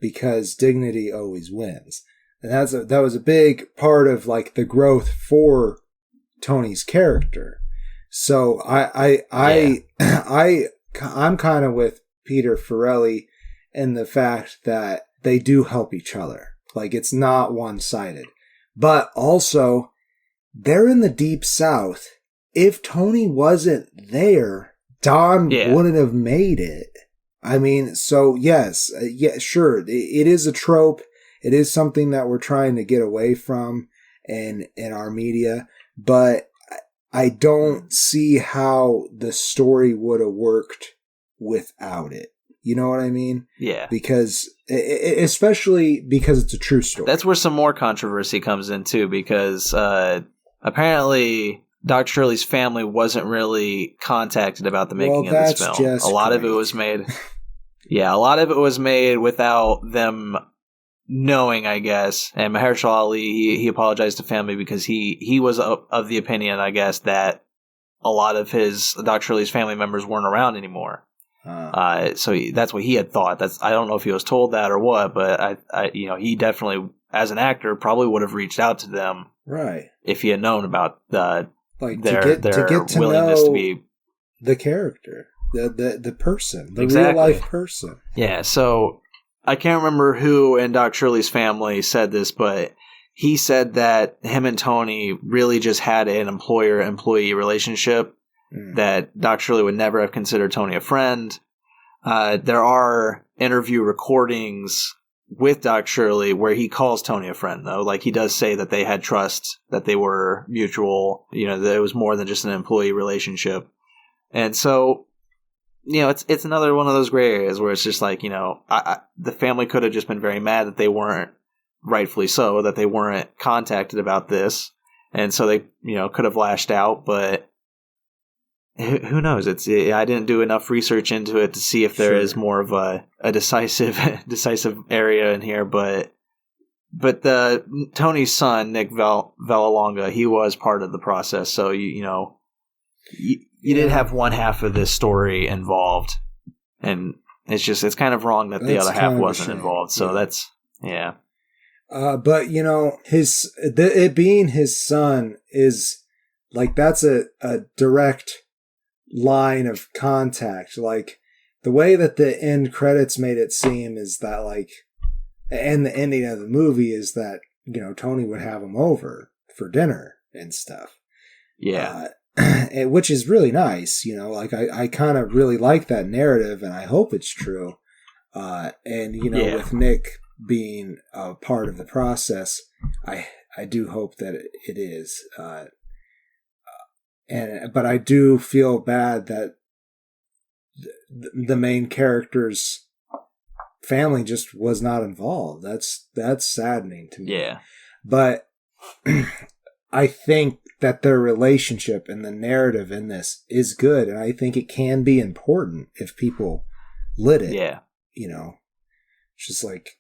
because dignity always wins. And that was a big part of like the growth for Tony's character. So I'm kind of with Peter Farrelly in the fact that they do help each other. Like, it's not one-sided. But also, they're in the Deep South. If Tony wasn't there, Don wouldn't have made it. I mean, so yes, sure, it is a trope. It is something that we're trying to get away from in our media, but I don't see how the story would have worked without it. You know what I mean? Yeah. Because, especially because it's a true story. That's where some more controversy comes in, too, because apparently Doc Shirley's family wasn't really contacted about the making of this film. A lot of it was made... Yeah, a lot of it was made without them knowing, I guess. And Mahershala Ali, he apologized to family because he was of the opinion, I guess, that a lot of his Doc Shirley's family members weren't around anymore. So that's what he had thought. I don't know if he was told that or what, but he definitely, as an actor, probably would have reached out to them, right, if he had known about their to get to willingness to be the character, the person, the real life person. Yeah. So I can't remember who in Doc Shirley's family said this, but he said that him and Tony really just had an employer-employee relationship. That Doc Shirley would never have considered Tony a friend. There are interview recordings with Doc Shirley where he calls Tony a friend, though. Like, he does say that they had trust, that they were mutual, that it was more than just an employee relationship. And so, it's another one of those gray areas where it's just like, the family could have just been very mad that they weren't, rightfully so, that they weren't contacted about this. And so they, could have lashed out, but who knows? I didn't do enough research into it to see if there is more of a decisive area in here, but Tony's son, Nick Vallelonga, he was part of the process, so you did have one half of this story involved, and it's kind of wrong that the other half wasn't involved. So that's but it being his son is like, that's a direct line of contact. Like, the way that the end credits made it seem is that, like, and the ending of the movie is that, Tony would have him over for dinner and stuff. Yeah. Which is really nice, like, I kind of really like that narrative, and I hope it's true. With Nick being a part of the process, I do hope that it is. But I do feel bad that the main character's family just was not involved. That's saddening to me. Yeah. But I think that their relationship and the narrative in this is good, and I think it can be important if people lit it. Yeah. Just like,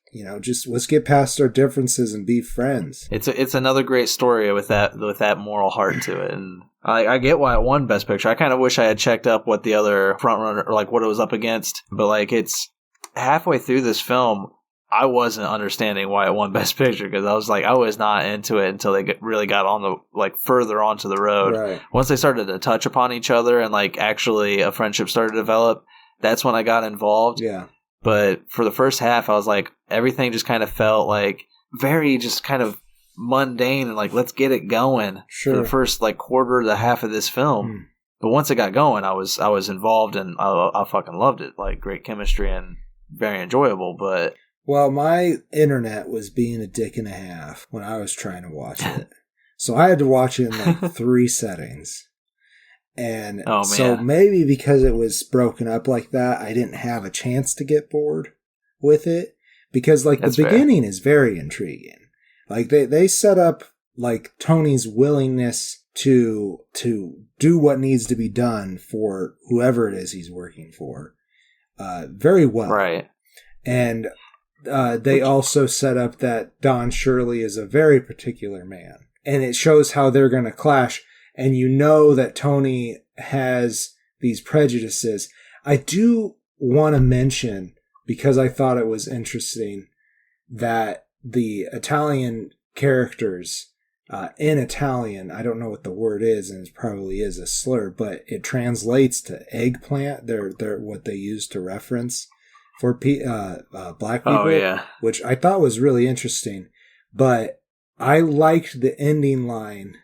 just let's get past our differences and be friends. It's another great story with that moral heart to it, and I get why it won Best Picture. I kind of wish I had checked up what the other frontrunner, or like what it was up against, but like, it's halfway through this film, I wasn't understanding why it won Best Picture, because I was not into it until they really got on the further onto the road. Right. Once they started to touch upon each other and actually a friendship started to develop, that's when I got involved. Yeah. But for the first half, I was like, everything just kind of felt very just kind of mundane and let's get it going. Sure. For the first quarter to half of this film. But once it got going, I was involved and I fucking loved it. Great chemistry and very enjoyable, but... Well, my internet was being a dick and a half when I was trying to watch it. So I had to watch it in 3 settings. And so maybe because it was broken up like that, I didn't have a chance to get bored with it. Because the beginning is very intriguing. They set up Tony's willingness to do what needs to be done for whoever it is he's working for very well. Right. And they also set up that Don Shirley is a very particular man. And it shows how they're going to clash. And you know that Tony has these prejudices. I do want to mention, because I thought it was interesting, that the Italian characters in Italian, I don't know what the word is, and it probably is a slur, but it translates to eggplant. They're what they use to reference for black people, which I thought was really interesting. But I liked the ending line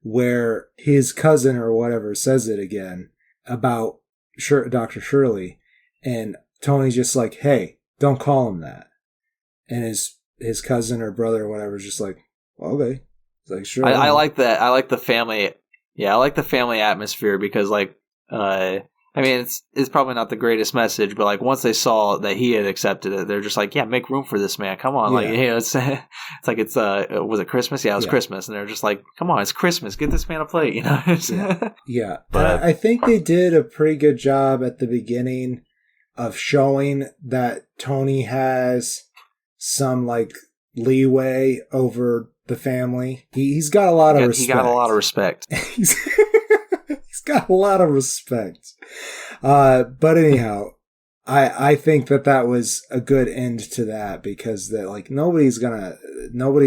where his cousin or whatever says it again about Dr. Shirley, and Tony's just like, hey, don't call him that. And his cousin or brother or whatever is just like, okay. It's like, sure. I like that. I like the family. Yeah, I like the family atmosphere because it's probably not the greatest message, but once they saw that he had accepted it, they're just like, yeah, make room for this man. Come on. Yeah. It's was it Christmas? Yeah, it was Christmas. And they're just like, come on, it's Christmas. Get this man a plate, Yeah. But I think they did a pretty good job at the beginning of showing that Tony has some leeway over the family. He's got a lot of respect. He got a lot of respect. He's got a lot of respect. But anyhow, I think that was a good end to that, because nobody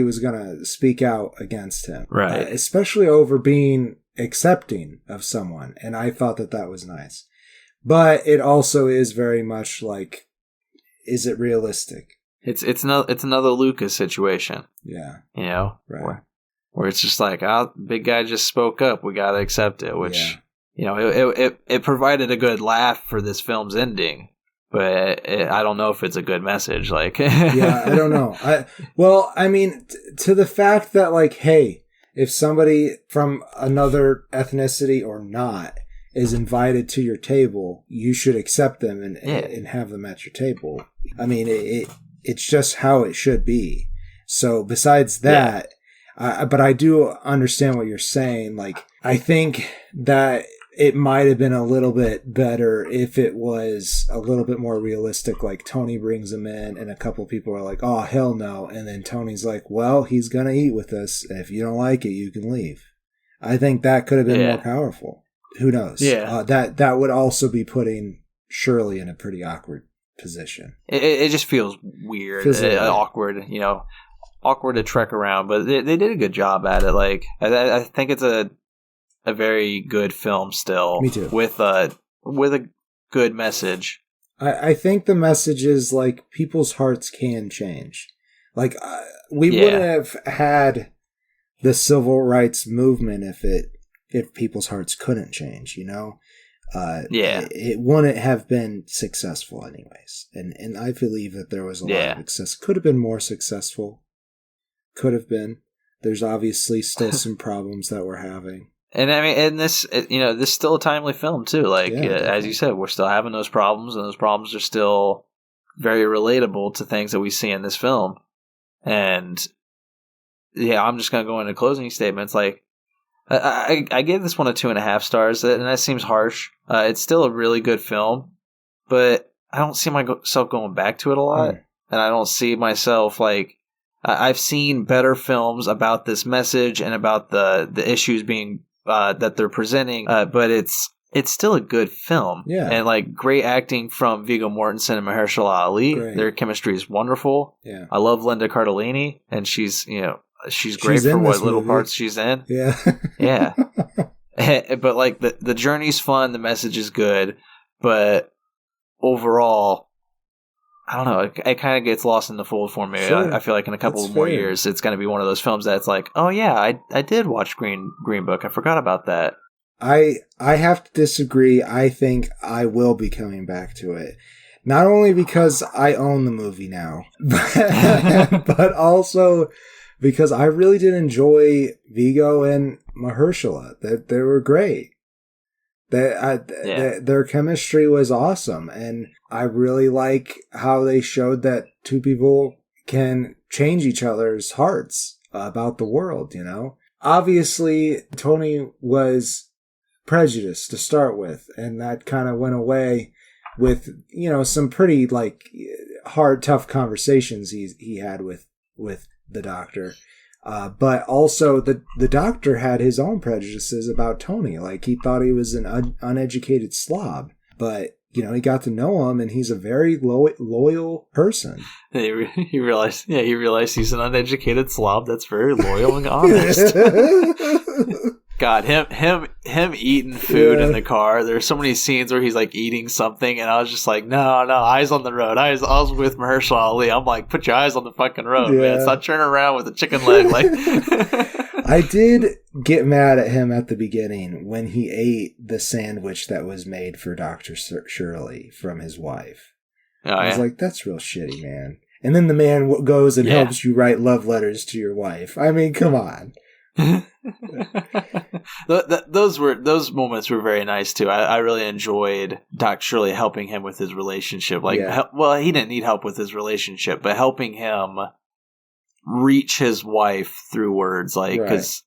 was gonna speak out against him, right? Especially over being accepting of someone, and I thought that was nice. But it also is very much is it realistic? It's another Lucas situation. Yeah, right. Where it's just big guy just spoke up. We gotta accept it, which. It provided a good laugh for this film's ending, but I don't know if it's a good message. Yeah, I don't know. To the fact that hey, if somebody from another ethnicity or not is invited to your table, you should accept them and have them at your table. It's just how it should be. So besides that, but I do understand what you're saying. I think that it might have been a little bit better if it was a little bit more realistic. Tony brings him in and a couple people are like, oh, hell no. And then Tony's like, well, he's going to eat with us. If you don't like it, you can leave. I think that could have been more powerful. Who knows? Yeah. That would also be putting Shirley in a pretty awkward position. It just feels weird, awkward, awkward to trek around, but they did a good job at it. I think it's a very good film still. Me too. With a good message. I think the message is people's hearts can change. We wouldn't have had the civil rights movement if people's hearts couldn't change, it wouldn't have been successful anyways. And I believe that there was a lot of success. Could have been more successful. Could have been. There's obviously still some problems that we're having. And this is still a timely film too. As you said, we're still having those problems, and those problems are still very relatable to things that we see in this film. And I'm just going to go into closing statements. I gave this one a 2.5 stars, and that seems harsh. It's still a really good film, but I don't see myself going back to it a lot, and I don't see myself I've seen better films about this message and about the issues being that they're presenting, but it's still a good film. Yeah. And like great acting from Viggo Mortensen and Mahershala Ali. Great. Their chemistry is wonderful. Yeah. I love Linda Cardellini, and she's great for what little parts she's in. Yeah. Yeah. But like the journey's fun, the message is good, but overall, I don't know, it kind of gets lost in the fold for me. Sure. I feel like in a couple more years, it's going to be one of those films that's like, oh yeah, I did watch Green Book. I forgot about that. I have to disagree. I think I will be coming back to it. Not only because I own the movie now, but also because I really did enjoy Viggo and Mahershala. That they were great. Their chemistry was awesome, and I really like how they showed that two people can change each other's hearts about the world, you know? Obviously, Tony was prejudiced to start with, and that kind of went away with, you know, some pretty, like, hard, tough conversations he had with the doctor. But also the doctor had his own prejudices about Tony. Like, he thought he was an uneducated slob. But, you know, he got to know him, and he's a very loyal person. He realized he's an uneducated slob that's very loyal and honest. God, him eating food in the car. There's so many scenes where he's like eating something, and I was just like, no, eyes on the road. I was with Mahershala Ali. I'm like, put your eyes on the fucking road, man. Stop turning around with a chicken leg. Like, I did get mad at him at the beginning when he ate the sandwich that was made for Dr. Shirley from his wife. Oh, I was like, that's real shitty, man. And then the man goes and helps you write love letters to your wife. I mean, come on. Those moments were very nice too. I really enjoyed Dr. Shirley helping him with his relationship. Like, well, he didn't need help with his relationship, but helping him reach his wife through words, like, because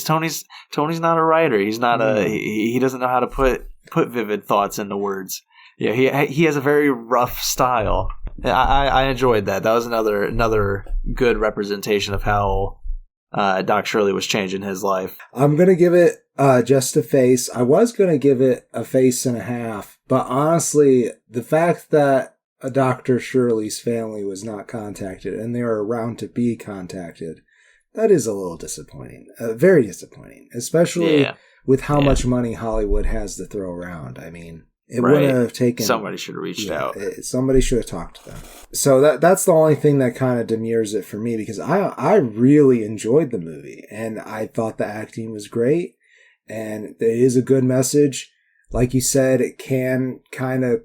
Tony's not a writer. He's not he doesn't know how to put vivid thoughts into words. Yeah, he has a very rough style. I enjoyed that. That was another good representation of how Doc Shirley was changing his life. I'm going to give it just a face. I was going to give it a face and a half, but honestly, the fact that Dr. Shirley's family was not contacted and they are around to be contacted, that is a little disappointing. Very disappointing, especially with how much money Hollywood has to throw around. I mean, it wouldn't have taken... Somebody should have reached out. Somebody should have talked to them. So that's the only thing that kind of demurs it for me, because I really enjoyed the movie, and I thought the acting was great, and it is a good message. Like you said, it can kind of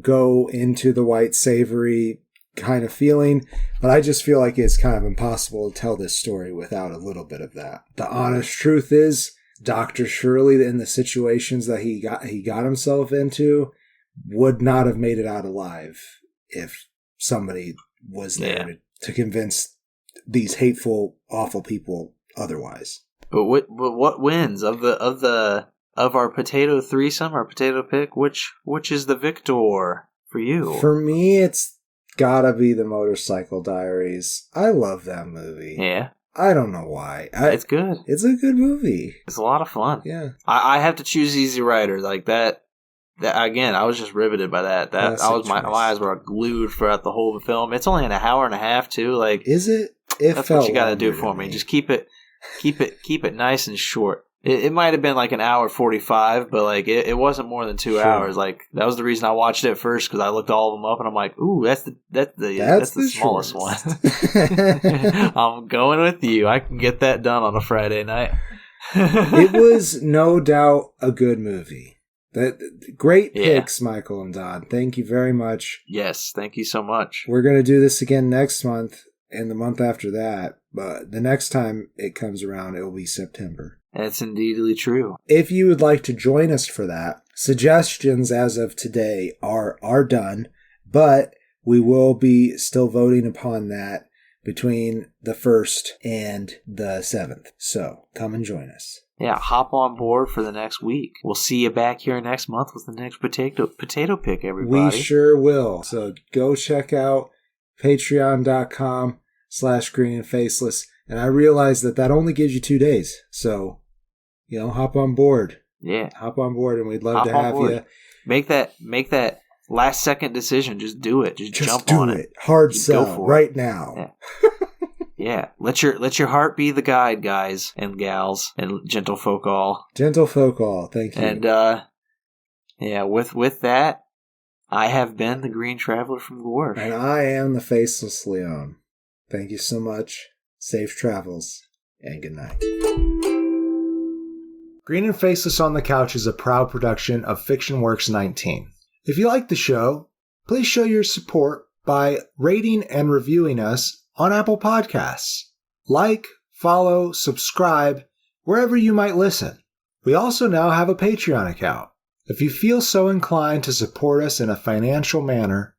go into the white savory kind of feeling, but I just feel like it's kind of impossible to tell this story without a little bit of that. The honest truth is, Dr. Shirley, in the situations that he got himself into, would not have made it out alive if somebody was there to convince these hateful, awful people otherwise. But what wins of our potato threesome, our potato pick? Which is the victor for you? For me, it's gotta be the Motorcycle Diaries. I love that movie. Yeah. I don't know why. It's good. It's a good movie. It's a lot of fun. Yeah. I have to choose Easy Rider. Like that again, I was just riveted by that. My eyes were glued throughout the whole film. It's only an hour and a half too. Like, is it? That's what you got to do for me. Just keep it nice and short. It might have been like an hour 45, but like it wasn't more than 2 hours. Like, that was the reason I watched it first, because I looked all of them up and I'm like, ooh, that's the smallest one. I'm going with you. I can get that done on a Friday night. It was no doubt a good movie. Great picks, Michael and Don. Thank you very much. Yes, thank you so much. We're going to do this again next month and the month after that, but the next time it comes around, it will be September. That's indeedly true. If you would like to join us for that, suggestions as of today are done, but we will be still voting upon that between the 1st and the 7th. So come and join us. Yeah, hop on board for the next week. We'll see you back here next month with the next potato pick, everybody. We sure will. So go check out patreon.com/greenandfaceless. And I realize that only gives you 2 days. So, hop on board. Yeah. Hop on board, and we'd love to have you. Make that last second decision. Just do it. Just jump do on it. it. Hard sell right now. Yeah. Yeah. Let your heart be the guide, guys and gals and gentlefolk all. Gentlefolk all. Thank you. And yeah, with that, I have been the Green Traveler from the Wharf. And I am the Faceless Leon. Thank you so much. Safe travels, and good night. Green and Faceless on the Couch is a proud production of FictionWorks 19. If you like the show, please show your support by rating and reviewing us on Apple Podcasts. Like, follow, subscribe, wherever you might listen. We also now have a Patreon account. If you feel so inclined to support us in a financial manner,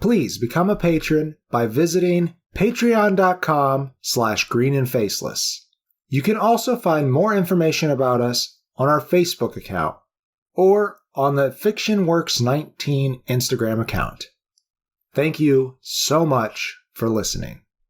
please become a patron by visiting patreon.com/greenandfaceless. You can also find more information about us on our Facebook account or on the FictionWorks 19 Instagram account. Thank you so much for listening.